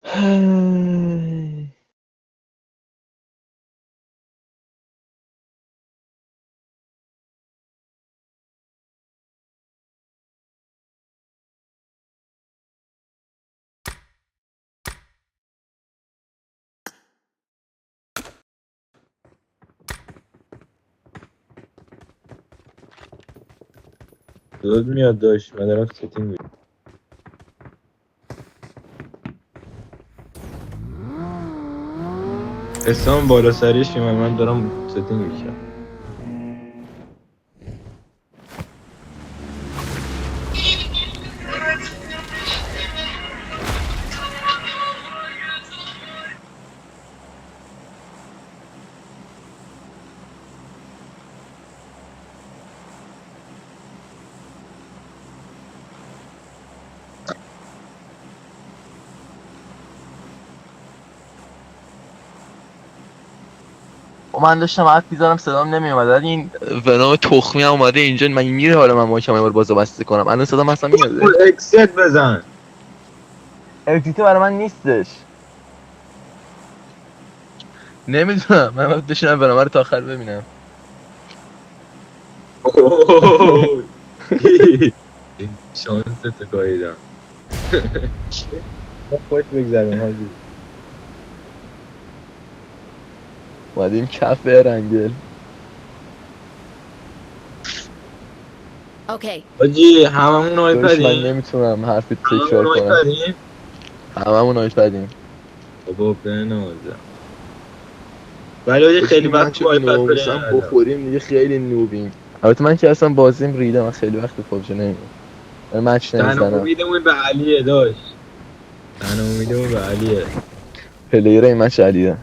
داد میاد داشت من دارم ستینگ میکنم. اسلام بالا سریش من دارم ستینگ میکنم. من داشتم حرف می‌زدم صدام نمیومد، ولی این ونام تخمی هم اومده اینجا. من میره حالا من ماکم یه بار بازو بسته کنم الان صدام اصلا میاد. اکست بزن. اگزیت برای من نیستش. نمیدونم، من باید بشینم ونام رو تا آخر ببینم. شانس تکاییدم. خوش بگذاریم حاجی. اومدیم کف رنگل. Okay. حاجی هممون داشت من آیپدیم. نمیتونم حرفی هممون تکرار کنم. آیپدیم. هممون آیپدیم. بابا بنازم. ولی حاجی خیلی وقت تو آیپد پلی نکردم. بخوریم دیگه خیلی نوبیم. البته من که اصلا بازیم ریده، من خیلی وقت پابجی نمیدونم. مچ تنها نمیزنم. امیدمون به علیه داشت. تنها امیدمون به علیه. پلیر این مچ علیه.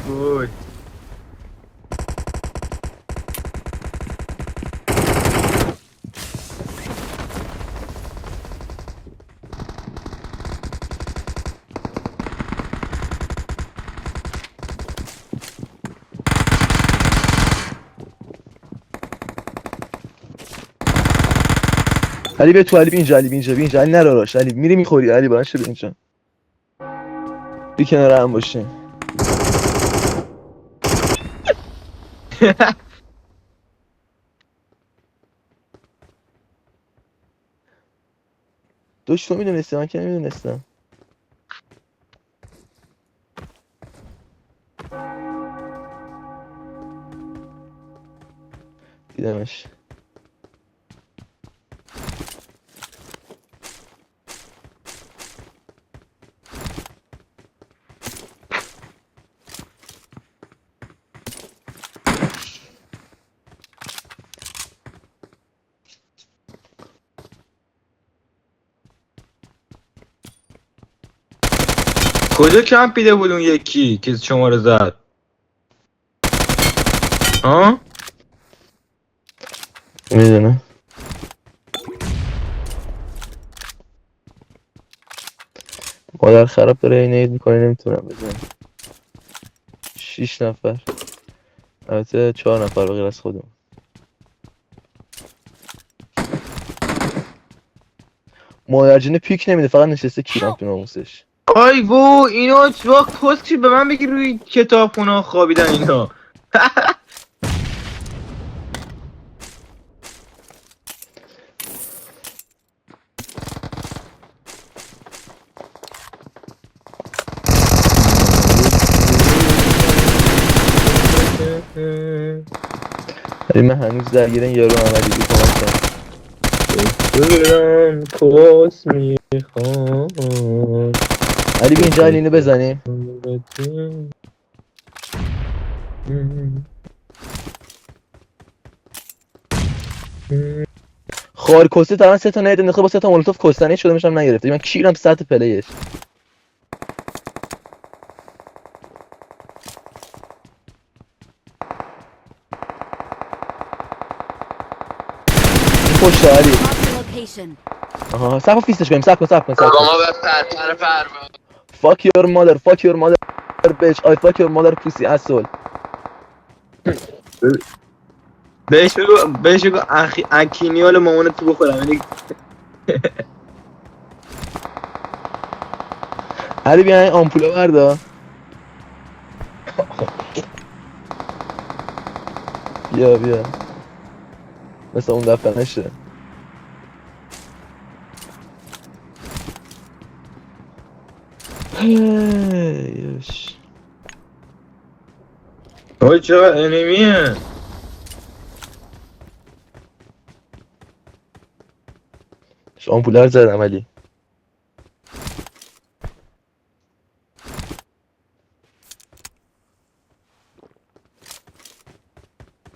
بود. علی به تو، علی بیا اینجا، علی بیا اینجا، بیا اینجا، علی نراراش، علی میری میخوری، علی بلند شو بیا اینجا. بی کنار هم باشیم. دوش تو میدونستی، من که نمیدونستم. دیدمش. کجا کمپیده بود اون یکی که شما رو زد؟ ها؟ میدونم. مادر خراب داره این اید میکنه، نمیتونم بزنم. 6 نفر. البته 4 نفر بغیر از خودم. مادرجین پیک نمیده، فقط نشسته کیرم تو ناموسش. آی وو اینو چوک پست به من بگی روی کتابخونه خوابیدن اینا. ولی من هنوز درگیر این یارو عملی بی کمک کنم. دلم پس میخواد. علی بیا اینجا، علی اینو بزنیم. خار کسته تقریبا 3 تا نید انداخته با 3 تا مولوتوف کستنی شده، میشم نگرفته. من کیرم سطح پلیش. پشت علی. آها صف فیستش کنیم. صف کن. بابا ما به فرتر فرما. Fuck your mother, fuck your mother bitch, I fuck your mother pussy asshole. بهش بگو اکینیال مامانتو بخورم یعنی علی بیا این آمپوله بردا. بیا مثل اون دفعه نشه. یوش. اوه چقدر انمیه. آمپوله رو زدم علی.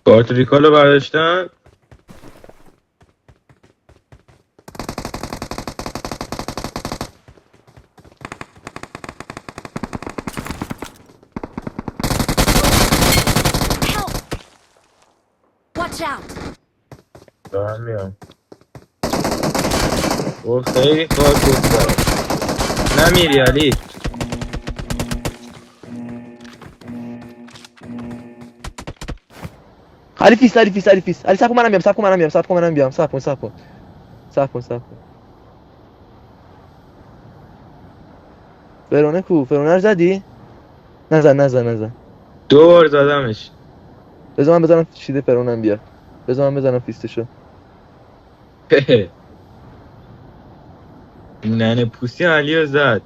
کارت ریکالو برداشتن. Help! Watch out! دارم میام. اوه خیلی کار کرد. نمیری علی. علی فیس علی صبر کن منم بیام صبر کن. فرونه کو؟ فرونه رو زدی؟ نزن. 2 بار زدمش. بذار من بزنم شیده فرونم بیا. بذار من بزنم فیستشو. ننه پوسی علی رو زد.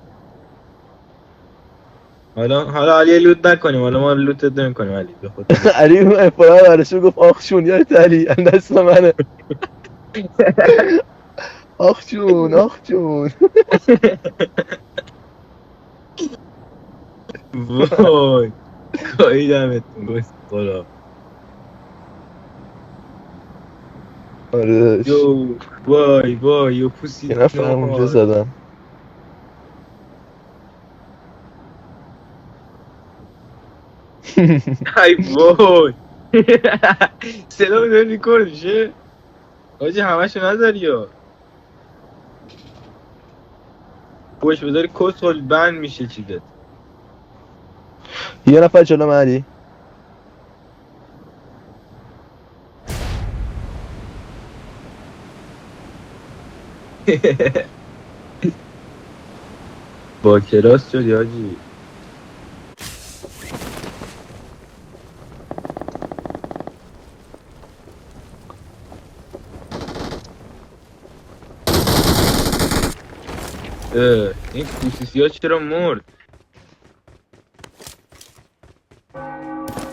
حالا علی لوت نکنیم. حالا ما لوتت نمی‌کنیم علی به خود. علی اون افرا برشو گفت آخشون یادت علی دست منه. آخشون وای کاییدمتون گوست خدا. آره یو وای یو پوسی یه نفر اونجا زدم. ای وای صدا داره ریکورد میشه. آجی همشو نذاری یا پوش بذاری کسخل بند میشه چیزت. یه نفر جلو من علی. با کلاس شدی آجی. این کوسیسی ها چرا مرد؟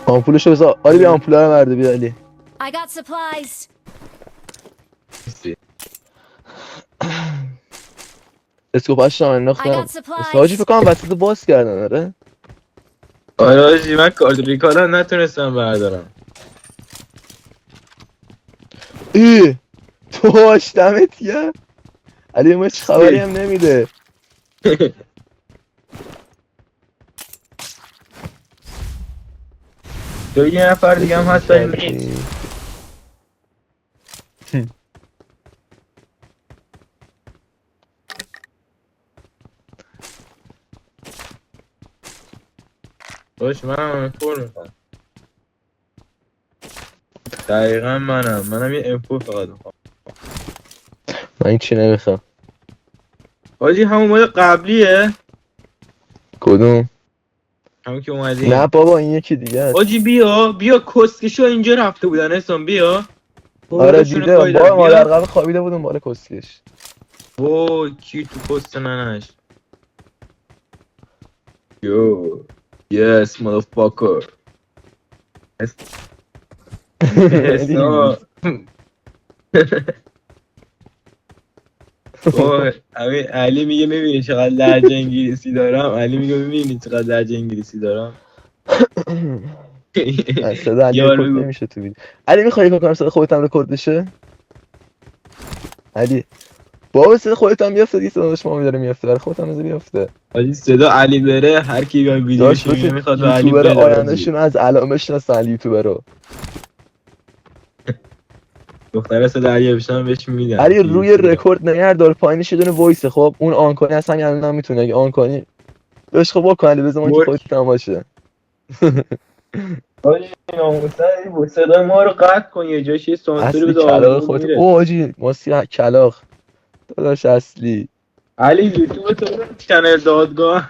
آمپولشو بذار علی بیا آمپوله رو برده بیا علی. I got supplies. اسکوپاش رو I انداختم. got supplies. حاجی فکر کنم وسط باز کردن آره. آره آجی من کارت ریکالا نتونستم بردارم. تو دمت گرم. علی ما هیچ خبری هم نمیده. تو یه نفر دیگه هم هست داریم نیست. باش منم M4 میخوام. دقیقا منم یه M4 فقط میخوام. من هیچی نمیخوام. حاجی همون مال قبلیه؟ کدوم؟ همون که اومدیم. نه بابا این یکی دیگه است. حاجی بیا کسکشو اینجا رفته بودن اسم بیا. آره دیده با مادر قبل خوابیده بودم بالا کسکش. وای کی تو پست ننش. یو yes motherfucker. همین علی میگه میبینی چقدر لهجه انگلیسی دارم. علی میگه میبینی چقدر لهجه انگلیسی دارم. صدا علی رکورد نمیشه تو ویدیو. علی میخوای که کنم صدا خودت هم رکورد بشه؟ علی بابا صدا خودت هم بیافته دیگه. صدا شما داره میافته برای خودت هم بیافته. علی صدا علی بره هر کی بیاد ویدیوش میخواد به علی بره. آیندهشون از الان بشناسن یوتیوبر رو. دختره صدا علی بشنم بهش میدن. علی روی رکورد نگهدار پایینش یه دونه وایس. خب اون آن کنی اصلا همین الان میتونه اگه آن کنی بهش خب با کلی بزن که خودت تماشه. آجی ناموسن بود صدای ما رو قطع کن یه جاش یه سانسوری اصلی بده کلاق آروم خودت. میره. او آجی ماسی کلاق داداش اصلی. علی یوتیوب تو برو چنل دادگاه.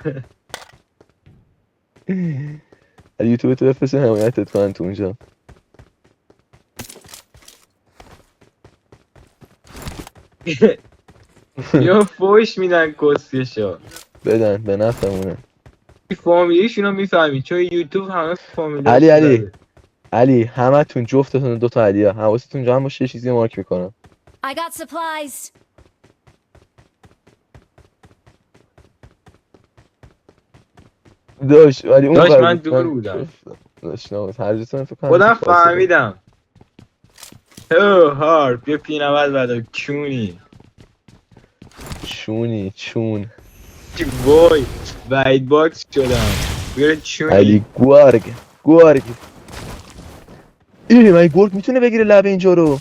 یوتیوب تو بفرست حمایتت کنن تو اونجا. یا فوش میدن کسکشا. بدن به نفعمونه. فامیلیشون رو میفهمی چون یوتیوب همه فامیلیش علی زده. علی همتون جفتتون دوتا علیه حواستون جمع باشه یه چیزی مارک میکنم. I got supplies. داش ولی اون داش ور من بود. دور بودم. داش ناموس هر جتون فکر کنم خودم فاصله. فهمیدم. هارپ یه پینوال بعد کونی چون وای وید باکس شدم بیاره علی چونی. گوارگ من گرگ میتونه بگیره لب اینجا رو.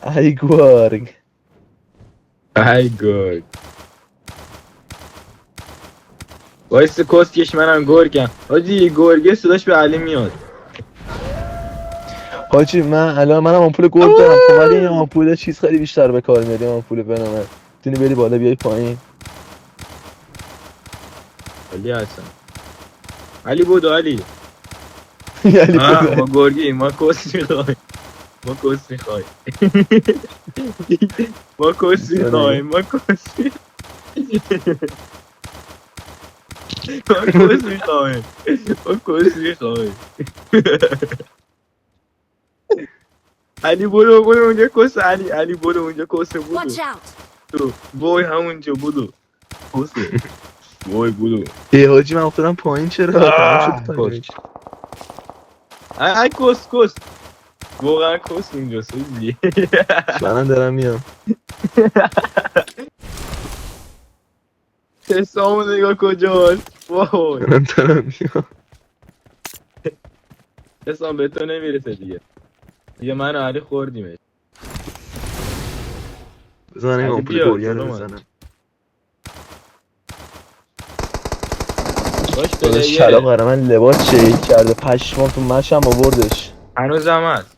علی گوارگ ای گرگ وایست کسکش منم گرگم. حاجی گرگه صداش به علی میاد. حاجی منم آمپول گرگ دارم خب ولی این آمپول چیز خیلی بیشتر به کار میاد. این آمپول بنامه میتونی بری بالا بیای پایین. علی هستم. علی بودو علی. علی ما گرگی ما کس میخوایم. ما کس میخوایم. ما کس میخوایم. ما کس میخوایم. ما کس میخوایم. علی برو اونجا کس. علی برو اونجا کس بودو. Watch out. تو وای همونجا بودو کسه. وای بودو. حاجی من افتادم پایین چرا؟ تمام شد پایین. ای کس واقعا کس اونجا سوزی. منم دارم میام. حسامو نگاه کجاست. وای منم دارم میام. حسام به تو نمیرسه دیگه من و علی خوردیمش. بزن این علی آمپول بیا، گرگه رو جلو من. بزنم. باش داداش کلاق پلیره برای من لباس شیک کرده پشمام تو مشم آوردش. هنوزم هست.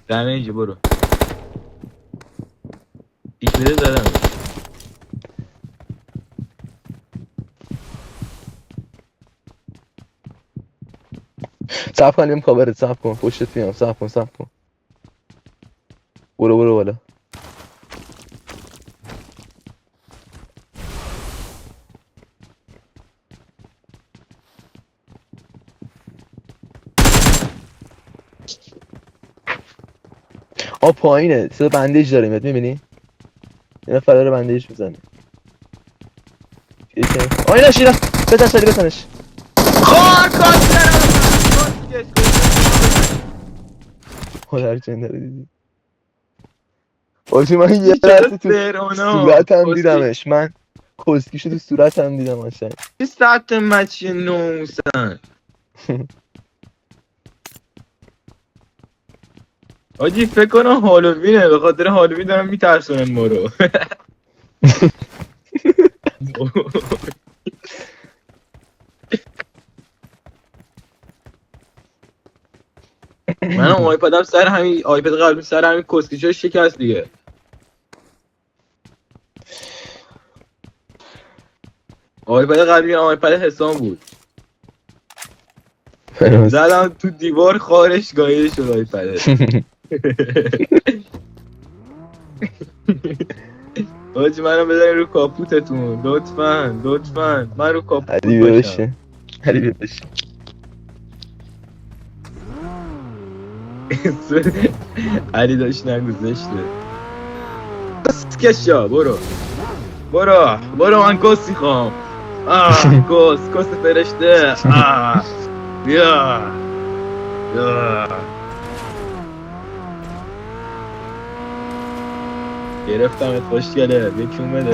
دمیجی برو پیش بده زدم. صف کن لیم کابرت صف کن پشتت میام صف کن. برو بالا. پایینه صدا بندیج داره میاد میبینی؟ این نفر داره بندیج میزنه. این نشیدم بزن سری بزنش. خار کاسه هر جنده رو دیدی. آجی من یه لحظه تو صورتم دیدمش. من کسکیشو تو صورتم دیدم آشنگ. چه ساعت مچی نوموسن. آجی فکر کنم هالووینه به خاطر هالووین دارم میترسونن ما رو. منم آیپدم سر همین آیپد قبلی سر همین کسکیشو شکست دیگه. آیپد قبلی آیپد حسام بود. زدم تو دیوار خارش گایده شد آیپده. آجی منو بذارین رو کاپوتتون لطفاً من رو کاپوت علی باشم. علی بشه. علی داشت نگذشته. کسکشا برو من کسی خوام. کس فرشته. بیا گرفتمت خوشگله یکیون بده.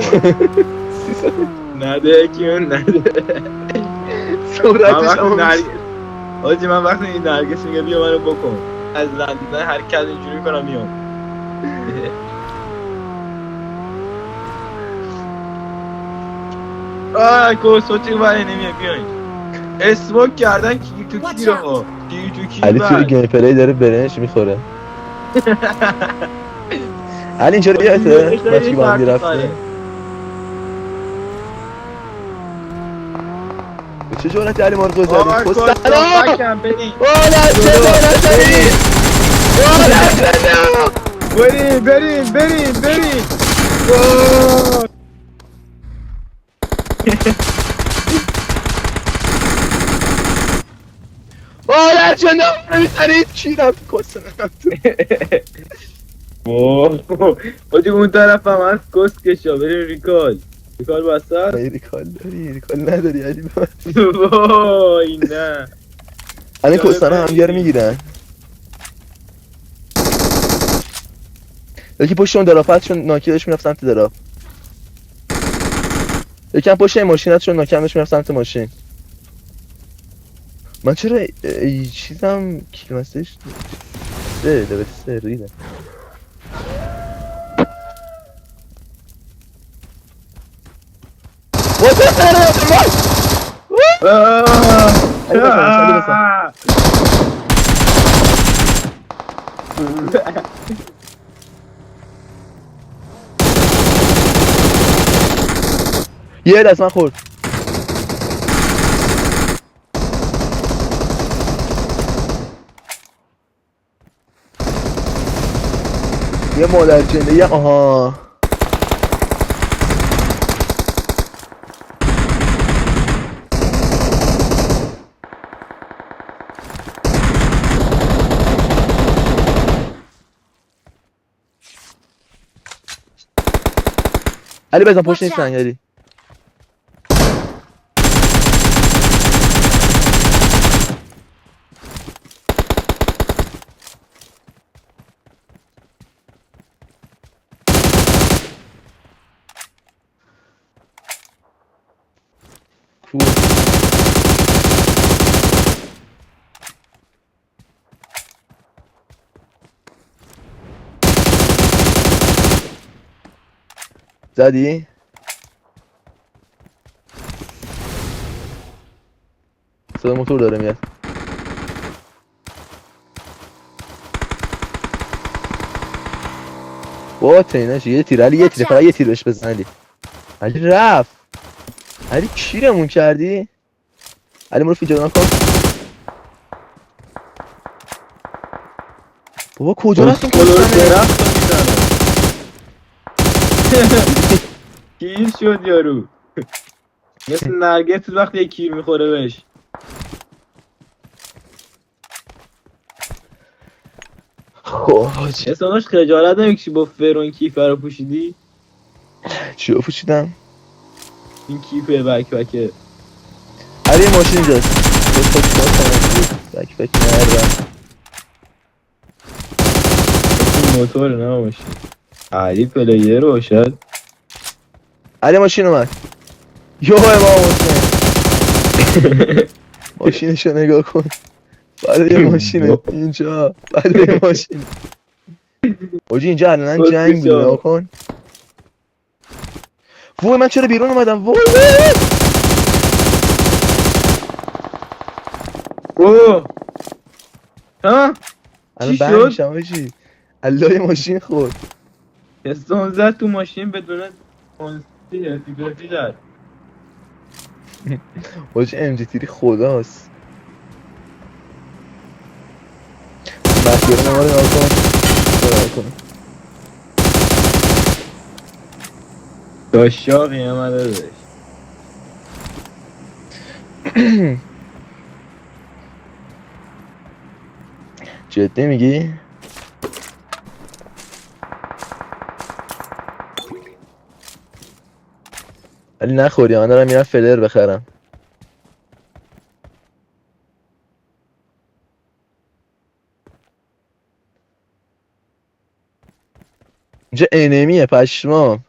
نده یکیون نده. صورتش آجی من وقتی این نرگس میگه بیا منو بکن از لندن حرکت اینجوری کنم میام. کو صوتی ولی نمیه بیاین. اسموک کردن کی تو کی رو کی تو کی علی توی بعد. گیم پلی داره برنج میخوره. علی اینجا یادته ماشی که با هم رفتیم. به چه جورتی علی ما رو زدیم؟ پسرا بکم بریم والا چه دارتنی والا بریم والا چه نمیتنید چی رفت کسنم بودی اون طرف هم هست کست کشا بریم ریکال بسر. ریکال داری ریکال نداری علی ببر. وای نه الان کسنه هم دیگه رو میگیرن. یکی پشت اون درافتشون ناکیدش میرفت سمت دراف. یکم پشت این ماشینتشون ناکمش میرفت سمت ماشین. من چرا چیزم کیلومترش 3 ریدم. یه دست من خورد. یه مادر جنده یه آها علی بزن پشت این سنگ علی. زدی؟ صدا موتور داره میاد. با تینش یه تیر علی یه تیر فقط یه تیر بهش بزن علی. علی رفت. علی کیرمون کردی؟ علی مرو فیجا کن. بابا کجا رفتیم کیر شد یارو مثل نرگس وقتی یک کیر میخوره بهش. خب اصلاش خجالت نمیکشی با فرون کیفه رو پوشیدی؟ چی رو پوشیدم؟ این کیفه بکبکه. علی یه ماشین اینجاست. بک نردم. این موتور نه ماشین. علی پلیر رو شد. علی ماشین اومد. یو امام حسین. ماشینشو نگاه کن. بعد یه ماشینه اینجا. بعد یه ماشین. اوجی اینجا الان جنگ بود نگاه کن. وای من چرا بیرون اومدم وای اوه ها الان چی بند شد؟ میشم اوجی الله یه ماشین خورد. استون زد تو ماشین بدون ارتیگرافی دار. اوجی ام جی تیری خداست. مسیرون ما رو نگاه کن. داشاقی هم داشت. جدی میگی؟ ولی نخوری من دارم میرم فلر بخرم. اینجا انمیه پشمام.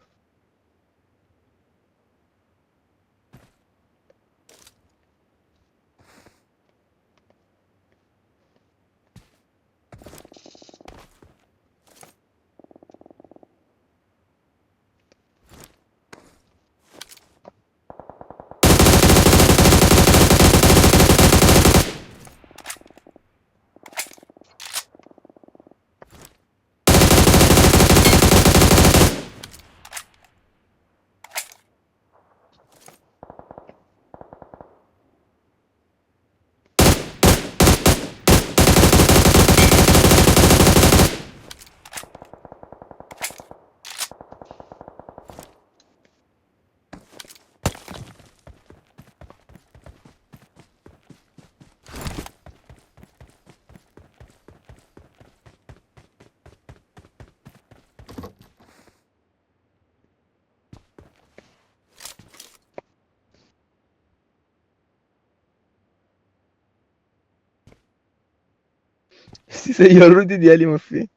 سه یارو رو دیدی علی مفی؟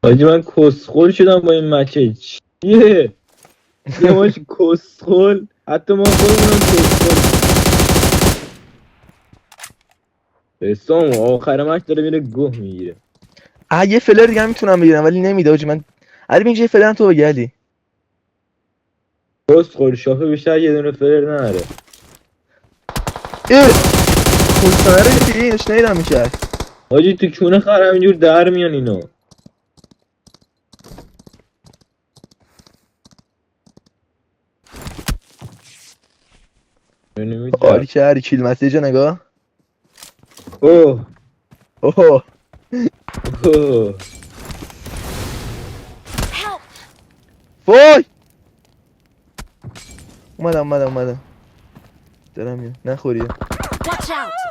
حاجی من کسخل شدم با این مچه چیه؟ یه ماش کسخل حتی ما خودمونم کسخل بسام آخر مچ داره میره گوه میگیره یه فلر دیگه هم میتونم بگیرم ولی نمیده حاجی من. علی اینجا یه فلر تو بگی علی. کسخل شافه بیشتر یه دونه فلر نره پولسانه رو دیدی اینش نیدم میکرد. حاجی تو کونه خرم اینجور در میان اینو عالی کردی کیل مسیج نگاه. اوه اوه اوه Help! وای اومدم دارم میام نخوریه. Watch out!